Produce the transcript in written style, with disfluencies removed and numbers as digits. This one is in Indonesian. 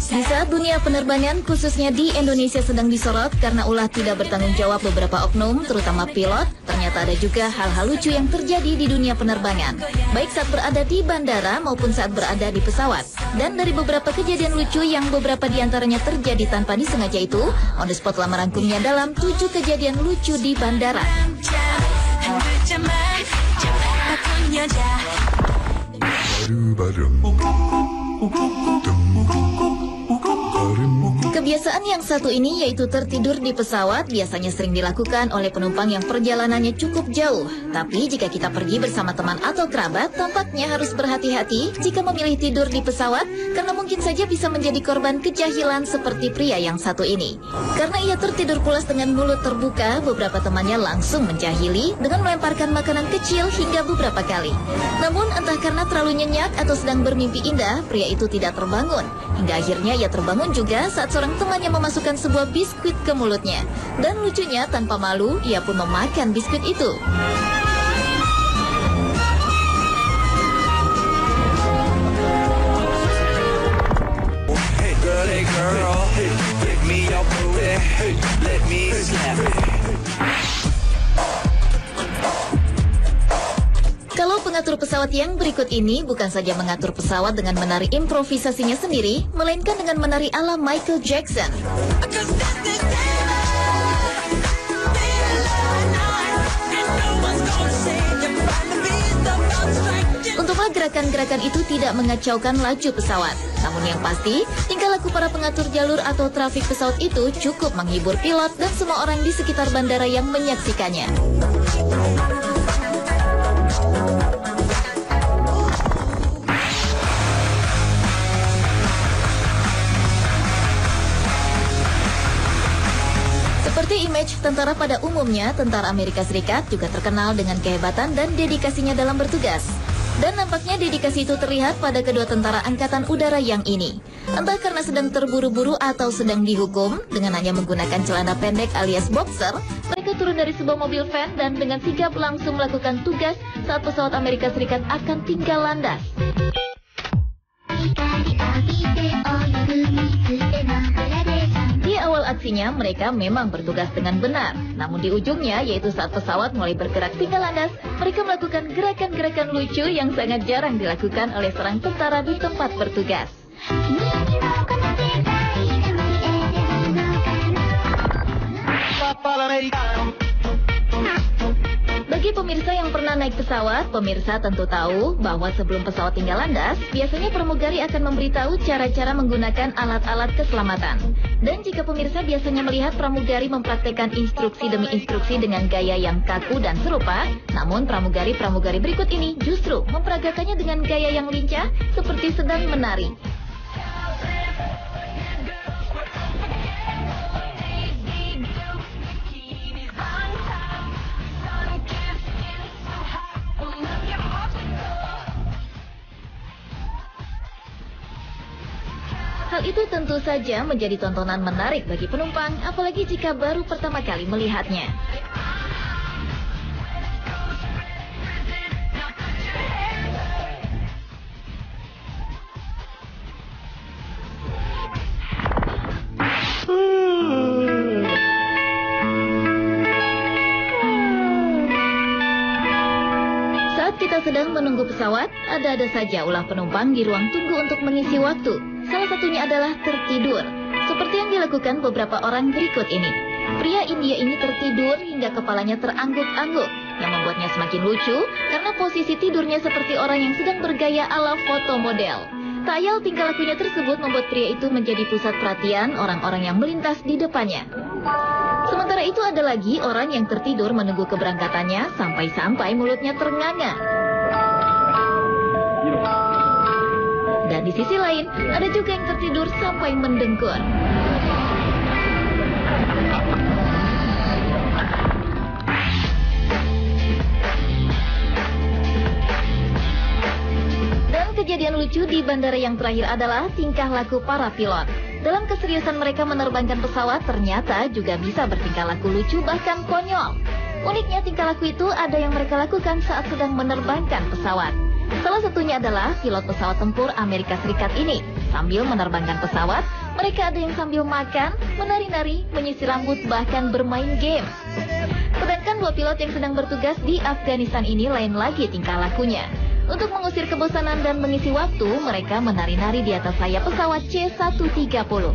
Di saat dunia penerbangan khususnya di Indonesia sedang disorot karena ulah tidak bertanggung jawab beberapa oknum, terutama pilot, ternyata ada juga hal-hal lucu yang terjadi di dunia penerbangan, baik saat berada di bandara maupun saat berada di pesawat. Dan dari beberapa kejadian lucu yang beberapa diantaranya terjadi tanpa disengaja itu, On The Spot telah merangkumnya dalam 7 kejadian lucu di bandara. Kebiasaan yang satu ini yaitu tertidur di pesawat biasanya sering dilakukan oleh penumpang yang perjalanannya cukup jauh. Tapi jika kita pergi bersama teman atau kerabat, tampaknya harus berhati-hati jika memilih tidur di pesawat karena mungkin saja bisa menjadi korban kejahilan seperti pria yang satu ini. Karena ia tertidur pulas dengan mulut terbuka, beberapa temannya langsung menjahili dengan melemparkan makanan kecil hingga beberapa kali. Namun entah karena terlalu nyenyak atau sedang bermimpi indah, pria itu tidak terbangun. Hingga akhirnya ia terbangun juga saat seorang temannya memasukkan sebuah biskuit ke mulutnya. Dan lucunya tanpa malu, ia pun memakan biskuit itu. Kalau pengatur pesawat yang berikut ini bukan saja mengatur pesawat dengan menari improvisasinya sendiri, melainkan dengan menari ala Michael Jackson. Untunglah gerakan-gerakan itu tidak mengacaukan laju pesawat. Namun yang pasti, tingkah laku para pengatur jalur atau trafik pesawat itu cukup menghibur pilot dan semua orang di sekitar bandara yang menyaksikannya. Seperti image tentara pada umumnya, tentara Amerika Serikat juga terkenal dengan kehebatan dan dedikasinya dalam bertugas. Dan nampaknya dedikasi itu terlihat pada kedua tentara angkatan udara yang ini. Entah karena sedang terburu-buru atau sedang dihukum, dengan hanya menggunakan celana pendek alias boxer, mereka turun dari sebuah mobil van dan dengan sigap langsung melakukan tugas saat pesawat Amerika Serikat akan tinggal landas. Di awal aksinya, mereka memang bertugas dengan benar. Namun di ujungnya, yaitu saat pesawat mulai bergerak tinggal landas, mereka melakukan gerakan-gerakan lucu yang sangat jarang dilakukan oleh seorang tentara di tempat bertugas. Bagi pemirsa yang pernah naik pesawat, pemirsa tentu tahu bahwa sebelum pesawat tinggal landas, biasanya pramugari akan memberitahu cara-cara menggunakan alat-alat keselamatan. Dan jika pemirsa biasanya melihat pramugari mempraktekkan instruksi demi instruksi dengan gaya yang kaku dan serupa, namun pramugari-pramugari berikut ini justru memperagakannya dengan gaya yang lincah seperti sedang menari. Hal itu tentu saja menjadi tontonan menarik bagi penumpang, apalagi jika baru pertama kali melihatnya. Saat kita sedang menunggu pesawat, ada-ada saja ulah penumpang di ruang tunggu untuk mengisi waktu. Salah satunya adalah tertidur, seperti yang dilakukan beberapa orang berikut ini. Pria India ini tertidur hingga kepalanya terangguk-angguk, yang membuatnya semakin lucu karena posisi tidurnya seperti orang yang sedang bergaya ala foto model. Tak ayal tingkah lakunya tersebut membuat pria itu menjadi pusat perhatian orang-orang yang melintas di depannya. Sementara itu ada lagi orang yang tertidur menunggu keberangkatannya sampai-sampai mulutnya ternganga. Dan Dan di sisi lain, ada juga yang tertidur sampai mendengkur. Kejadian lucu di bandara yang terakhir adalah tingkah laku para pilot. Dalam keseriusan mereka menerbangkan pesawat, ternyata juga bisa bertingkah laku lucu bahkan konyol. Uniknya tingkah laku itu ada yang mereka lakukan saat sedang menerbangkan pesawat. Salah satunya adalah pilot pesawat tempur Amerika Serikat ini. Sambil menerbangkan pesawat, mereka ada yang sambil makan, menari-nari, menyisir rambut, bahkan bermain game. Sedangkan dua pilot yang sedang bertugas di Afghanistan ini lain lagi tingkah lakunya. Untuk mengusir kebosanan dan mengisi waktu, mereka menari-nari di atas sayap pesawat C-130.